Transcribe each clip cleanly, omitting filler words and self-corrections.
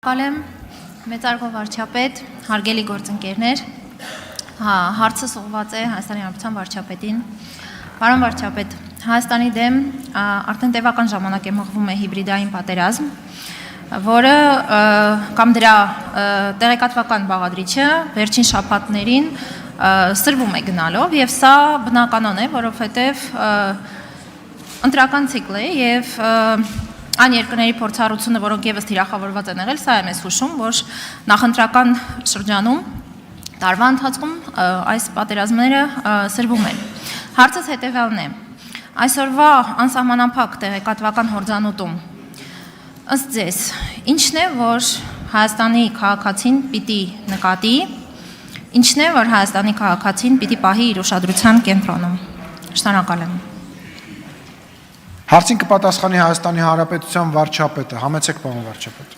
Կալեմ մեծարգով վարչապետ, հարգելի գործընկերներ, հարցս ուղղված է Հայաստանի Հանրապետության վարչապետին։ Պարոն վարչապետ, Հայաստանի դեմ արդեն տևական ժամանակ է մղվում է հիբրիդային պատերազմ, որը կամ դրա տեղեկատվական բաղադրիչը վերջին շաբաթներին սրվում է գնալով, եւ սա բնականon է, որովհետեւ ընտրական ցիկլ է եւ այն երկրների փորձառությունը, որոնք եւս թիրախավորված են եղել, սա է մեզ հուշում, որ նախընտրական շրջանում տարվա ընթացքում այս պատերազմները սրվում են։ Հարցս հետեւյալն է. այսօրվա անսահմանափակ տեղեկատվական հորձանուտում ըստ ձեզ ինչն է, որ Հայաստանի քաղաքացին պիտի նկատի, ինչն է, որ Հայաստանի քաղաքացին պիտի պահի իր ուշադրության կենտրոնում։ Շնորհակալ եմ։ Հարցին կպատասխանի Հայաստանի Հանրապետության վարչապետը, համեցեք պարոն վարչապետ։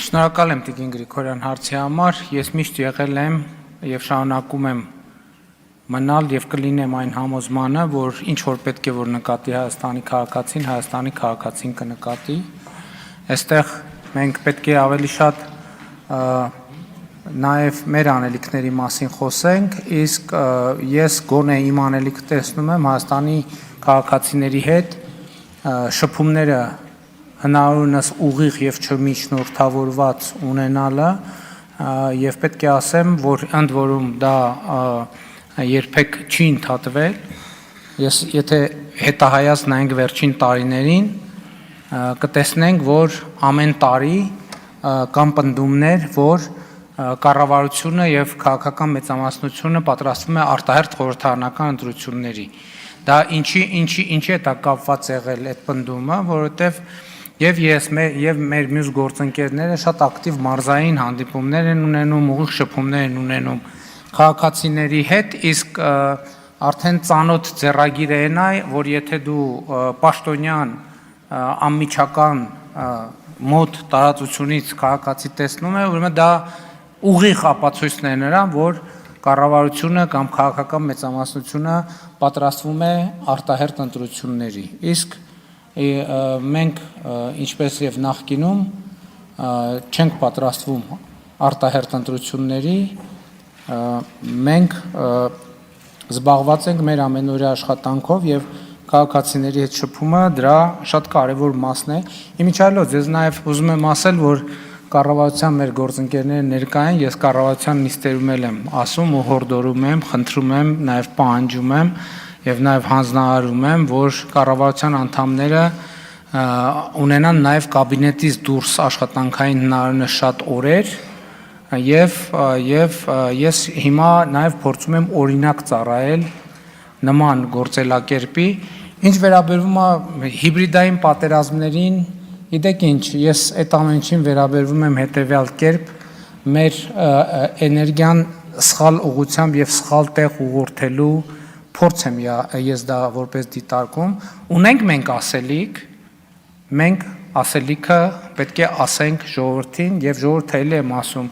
Շնորհակալ եմ Տիկին Գրիգորյան հարցի համար, ես միշտ եղել եմ եւ շարունակում եմ մնալ եւ կլինեմ այն համոզմանը, որ ինչ որ պետք է որ նկատի Հայաստանի քաղաքացին կնկատի։ Այստեղ մենք պետք է ավելի շատ նաև մեր անելիքների մասին խոսենք, իսկ ես գոնե իմ անելիքը տեսնում եմ Հայաստանի քաղաքացիների հետ շփումները հնարավորինս ուղիղ եւ չմիջնորդավորված ունենալը եւ պետք է ասեմ, որ ընդ որում դա երբեք չի ընդհատվել։ Ես եթե հետահայաց նայենք վերջին տարիներին, կտեսնենք, որ ամեն տարի կան պնդումներ, որ կառավարությունը եւ քաղաքական մեծամասնությունը պատրաստվում է արտահերթ խորհրդարանական ընտրությունների։ Դա ինչի է դա կապված եղել այդ պնդումը, որովհետեւ եւ ես եւ մեր մյուս գործընկերները շատ ակտիվ մարզային հանդիպումներ են ունենում, ուղիղ շփումներ են ունենում քաղաքացիների հետ, իսկ արդեն ծանոթ ձեռագիր է նա, որ եթե դու պաշտոնյան անմիջական մոտ տարածությունից քաղաքացի տեսնում ես, ուրեմն դա ուղիղ ապացույցն է նրան, որ կառավարությունը կամ քաղաքական մեծամասնությունը պատրաստվում է արտահերթ ընտրությունների։ Իսկ մենք ինչպես եւ նախկինում չենք պատրաստվում արտահերթ ընտրությունների, մենք զբաղված ենք մեր ամենօրյա աշխատանքով եւ քաղաքացիների հետ շփումը դրա շատ կարեւոր մասն է։ Իմիջիայլոց ես նաեւ ուզում եմ ասել, որ կառավարության մեր գործընկերները ներկա են, ես կառավարության նիստերում եմ ասում ու հորդորում եմ, խնդրում եմ, նաև պահանջում եմ եւ նաև հանձնարարում եմ, որ կառավարության անդամները ունենան նաև կաբինետից դուրս աշխատանքային հնարավորինս շատ օրեր եւ ես հիմա նաև փորձում եմ օրինակ ծառայել նման գործելակերպի, ինչ վերաբերում է հիբրիդային պատերազմներին։ Գիտեք ինչ, ես այդ ամենին վերաբերվում եմ հետևյալ կերպ, մեր էներգիան սխալ ուղղությամբ եւ սխալ տեղ ուղղորդելու փորձ եմ ես դա որպես դիտարկում։ Ունենք մենք ասելիք, մենք ասելիքը պետք է ասենք ժողովրդին եւ ժողովուրդը էլ եմ ասում,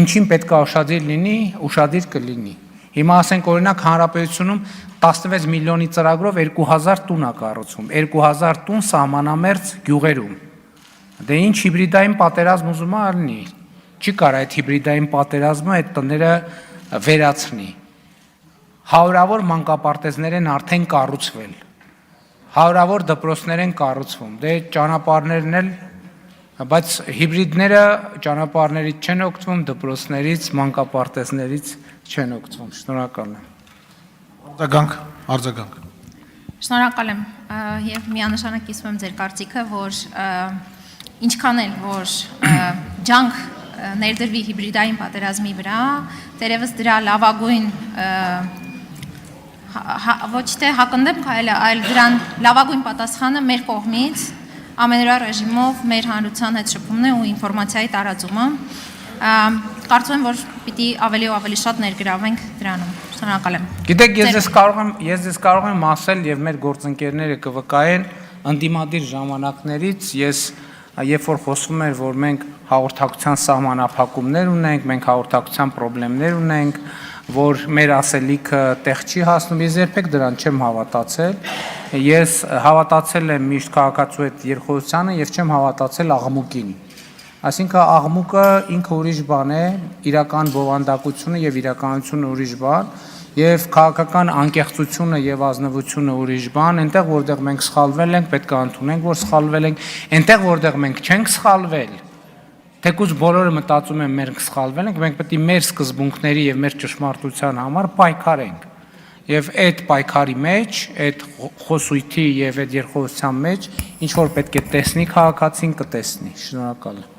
ինչին պետք է ուշադիր լինի, ուշադիր կլինի։ Հիմա ասենք օրինակ հանրապետությունում 16 միլիոնի ծրագրով 2000 տուն է կառուցվում, 2000 տուն սահմանամերձ գյուղերում։ Դե ինչ հիբրիդային պատերազմ ուզում է լինի։ Չի կարող այդ հիբրիդային պատերազմը այդ տները վերացնի։ Հարյուրավոր մանկապարտեզներ են արդեն կառուցվել։ Հարյուրավոր դպրոցներ են կառուցվում։ Դե ճանապարհներն էլ, բայց հիբրիդները ճանապարհներից չեն օգտվում, դպրոցներից, մանկապարտեզներից չեն օգտվում։ Շնորհակալ եմ։ Արձագանք։ Շնորհակալ եմ եւ միանշանակ կիսում եմ ձեր կարծիքը, որ ինչքան էլ որ ջանք ներդրվի հիբրիդային պատերազմի վրա, դերևս դրա լավագույն ոչ թե հակընդդեմ քայլը, այլ դրան լավագույն պատասխանը մեր կողմից ամենօրյա ռեժիմով մեր հանրության հետ շփումն է ու ինֆորմացիայի տարածումը։ Կարծում եմ, որ պիտի ավելի ու ավելի շատ ներգրավենք դրանում։ Շնորհակալ եմ։ Գիտեք, ես կարող եմ ասել եւ մեր գործընկերները կվկայեն ընդդիմադիր ժամանակներից ես երբ որ խոսվում էր, որ մենք հաղորդակցության սահմանափակումներ ունենք, մենք հաղորդակցության խնդիրներ ունենք, որ մեր ասելիքը տեղ չի հասնում, ես երբեք դրան չեմ հավատացել։ Ես հավատացել եմ միշտ քաղաքացու այդ երկխոսությանը եւ չեմ հավատացել աղմուկին։ Այսինքն աղմուկը ինքը ուրիշ բան է, իրական բովանդակությունը եւ իրականությունը ուրիշ բան, եւ քաղաքական անկեղծությունը եւ ազնվությունը ուրիշ բան, այնտեղ որտեղ մենք սխալվել ենք, պետք է ընդունենք, որ սխալվել ենք, այնտեղ որտեղ մենք չենք սխալվել, թեկուզ բոլորը մտածում են մենք սխալվել ենք, մենք պետք է մեր սկզբունքների եւ մեր ճշմարտության համար պայքարենք։ Եվ այդ պայքարի մեջ, այդ խոսույթի եւ այդ երկխոսության մեջ ինչ որ պետք է տեսնի քաղաքացին կտեսնի։ Շնորհակալ եմ։